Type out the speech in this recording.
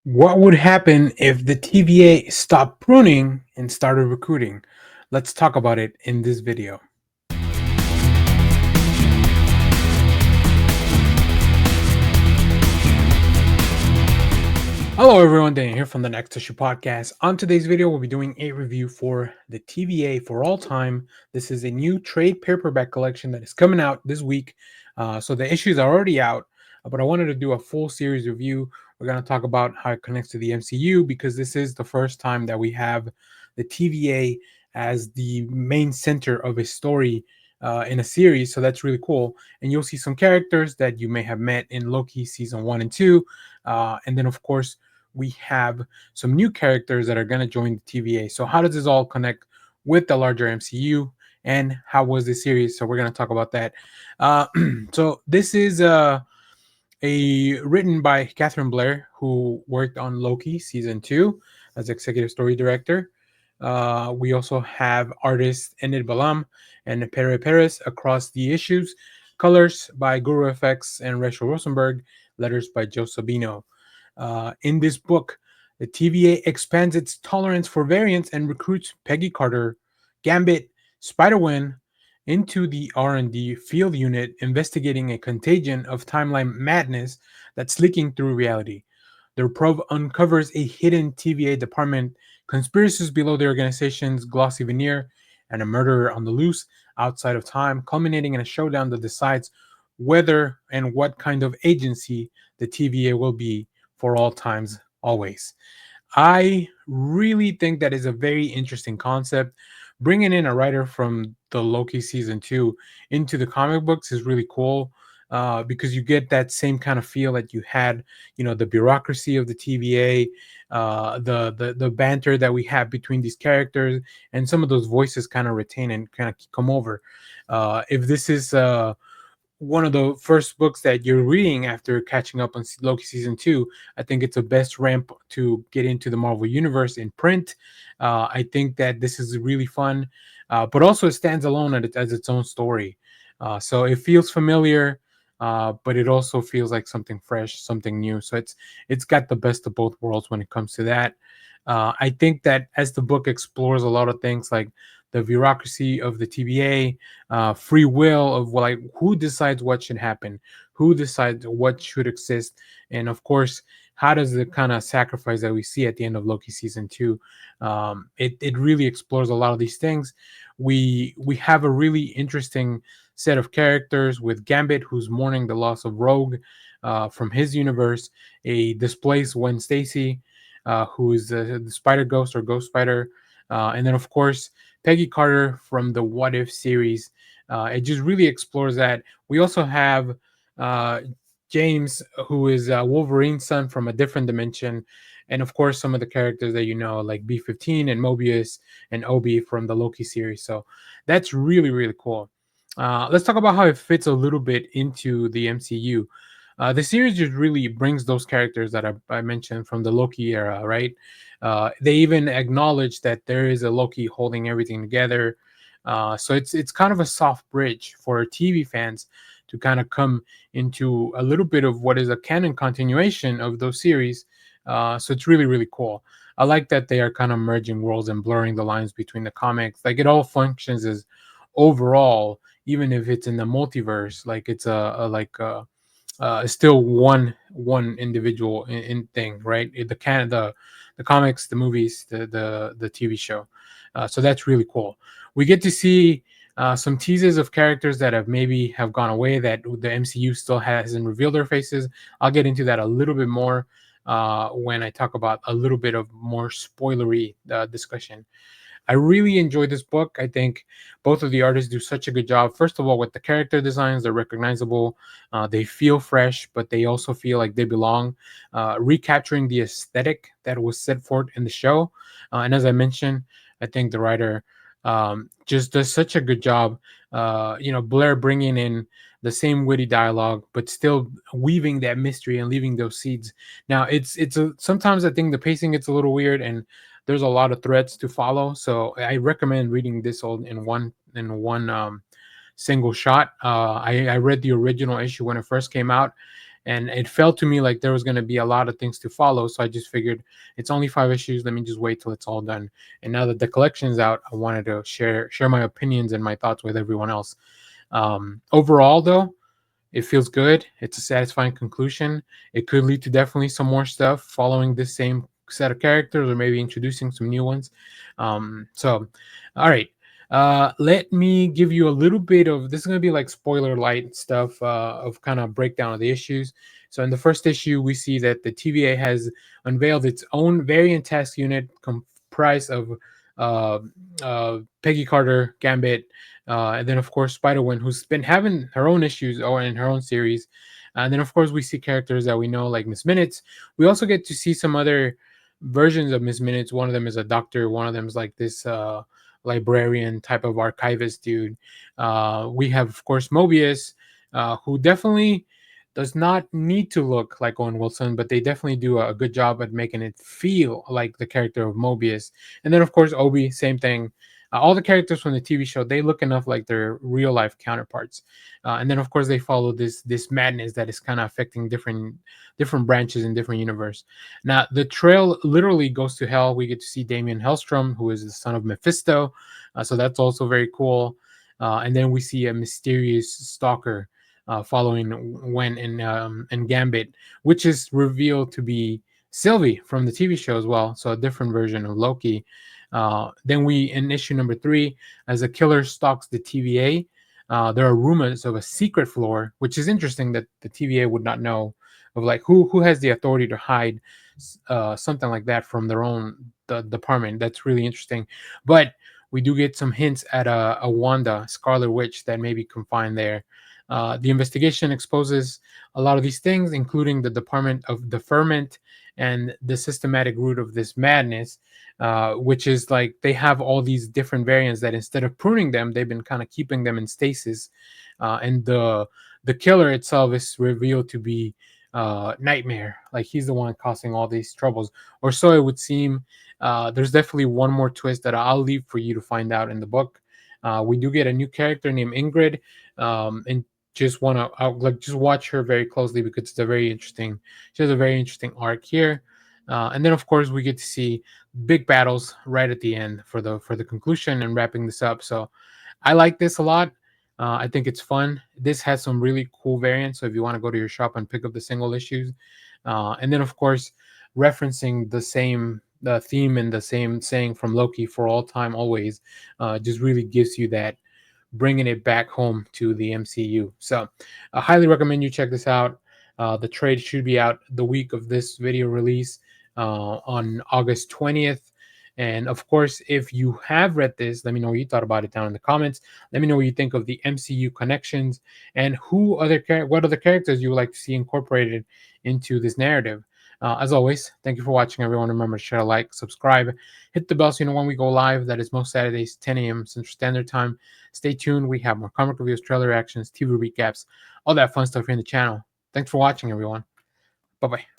What would happen if the TVA stopped pruning and started recruiting? Let's talk about it in this video. Hello everyone, Dan here from the Next Issue Podcast. On today's video, we'll be doing a review for the TVA for all time. This is a new trade paperback collection that is coming out this week. So the issues are already out, but I wanted to do a full series review. We're going to talk about how it connects to the MCU because this is the first time that we have the TVA as the main center of a story in a series. So that's really cool. And you'll see some characters that you may have met in Loki season 1 and 2. And then, of course, we have some new characters that are going to join the TVA. So how does this all connect with the larger MCU, and how was this series? So we're going to talk about that. Uh, so this is a written by Katharyn Blair, who worked on Loki season 2 as executive story director. We also have artists Enid Balam and Pere Pérez across the issues. Colors by Guru FX and Rachel Rosenberg. Letters by Joe Sabino. In this book, the TVA expands its tolerance for variance and recruits Peggy Carter, Gambit, Spider-Man into the R&D field unit investigating a contagion of timeline madness that's leaking through reality. The probe uncovers a hidden TVA department, conspiracies below the organization's glossy veneer, and a murderer on the loose outside of time, culminating in a showdown that decides whether and what kind of agency the TVA will be for all times, always. I really think that is a very interesting concept. Bringing in a writer from the Loki season 2 into the comic books is really cool, because you get that same kind of feel that you had, the bureaucracy of the TVA, the banter that we have between these characters, and some of those voices kind of retain and kind of come over. If this is one of the first books that you're reading after catching up on Loki season 2, I think it's the best ramp to get into the Marvel universe in print. I think that this is really fun, but also it stands alone as its own story. So it feels familiar, but it also feels like something fresh, something new. So it's got the best of both worlds when it comes to that. I think that as the book explores a lot of things like the bureaucracy of the TVA, free will of like who decides what should happen, who decides what should exist, and of course, how does the kind of sacrifice that we see at the end of Loki season 2, it really explores a lot of these things. We have a really interesting set of characters with Gambit, who's mourning the loss of Rogue from his universe, a displaced Gwen Stacy, who is the Spider Ghost or Ghost Spider, and then of course Peggy Carter from the What If series. It just really explores that. We also have uh, James, who is Wolverine's son from a different dimension, and of course some of the characters that like B-15 and Mobius and Obi from the Loki series. So that's really really cool. Let's talk about how it fits a little bit into the MCU. The series just really brings those characters that I mentioned from the Loki era, right? They even acknowledge that there is a Loki holding everything together. So it's kind of a soft bridge for TV fans to kind of come into a little bit of what is a canon continuation of those series. So it's really really cool. I like that they are kind of merging worlds and blurring the lines between the comics. Like it all functions as overall, even if it's in the multiverse, like it's still one individual in thing, right? The comics, the movies, the TV show. So that's really cool. We get to see some teases of characters that have gone away that the MCU still hasn't revealed their faces. I'll get into that a little bit more when I talk about a little bit of more spoilery discussion. I really enjoyed this book. I think both of the artists do such a good job. First of all, with the character designs, they're recognizable. They feel fresh, but they also feel like they belong. Recapturing the aesthetic that was set forth in the show. And as I mentioned, I think the writer just does such a good job. Blair bringing in the same witty dialogue, but still weaving that mystery and leaving those seeds. Now, sometimes I think the pacing gets a little weird and there's a lot of threads to follow. So I recommend reading this all in one single shot. I read the original issue when it first came out, and it felt to me like there was going to be a lot of things to follow. So I just figured it's only 5 issues. Let me just wait till it's all done. And now that the collection's out, I wanted to share my opinions and my thoughts with everyone else. Overall, though, it feels good. It's a satisfying conclusion. It could lead to definitely some more stuff following this same set of characters, or maybe introducing some new ones. So, all right. Let me give you a little bit of this. Is going to be like spoiler light stuff of kind of breakdown of the issues. So, in the first issue, we see that the TVA has unveiled its own variant task unit comprised of uh, Peggy Carter, Gambit, and then of course Spider-Woman, who's been having her own issues or in her own series. And then of course we see characters that we know like Miss Minutes. We also get to see some other versions of Miss Minutes. One of them is a doctor. One of them is like this librarian type of archivist dude. We have of course Mobius, who definitely does not need to look like Owen Wilson, but they definitely do a good job at making it feel like the character of Mobius. And then of course Obi, same thing. All the characters from the TV show, they look enough like their real life counterparts. And then of course they follow this madness that is kind of affecting different branches in different universe. Now the trail literally goes to hell. We get to see Damien Hellstrom, who is the son of Mephisto, so that's also very cool. And then we see a mysterious stalker following Wen and Gambit, which is revealed to be Sylvie from the TV show as well. So a different version of Loki. Then we, in issue number 3, as a killer stalks the TVA, there are rumors of a secret floor, which is interesting that the TVA would not know of, like who has the authority to hide something like that from their own department. That's really interesting. But we do get some hints at a Wanda Scarlet Witch that may be confined there. The investigation exposes a lot of these things, including the Department of Deferment and the systematic root of this madness, which is like they have all these different variants that instead of pruning them, they've been kind of keeping them in stasis. And the killer itself is revealed to be Nightmare. Like he's the one causing all these troubles, or so it would seem. There's definitely one more twist that I'll leave for you to find out in the book. We do get a new character named Ingrid, and just want to like just watch her very closely because it's a very interesting. She has a very interesting arc here, and then of course we get to see big battles right at the end for the conclusion and wrapping this up. So I like this a lot. I think it's fun. This has some really cool variants. So if you want to go to your shop and pick up the single issues, and then of course referencing the theme and the same saying from Loki, for all time always, just really gives you that, bringing it back home to the MCU. So I highly recommend you check this out. The trade should be out the week of this video release, on August 20th. And of course, if you have read this, let me know what you thought about it down in the comments. Let me know what you think of the MCU connections and what other characters you would like to see incorporated into this narrative. As always, thank you for watching, everyone. Remember to share, like, subscribe, hit the bell so you know when we go live. That is most Saturdays, 10 a.m. Central Standard Time. Stay tuned. We have more comic reviews, trailer reactions, TV recaps, all that fun stuff here in the channel. Thanks for watching, everyone. Bye-bye.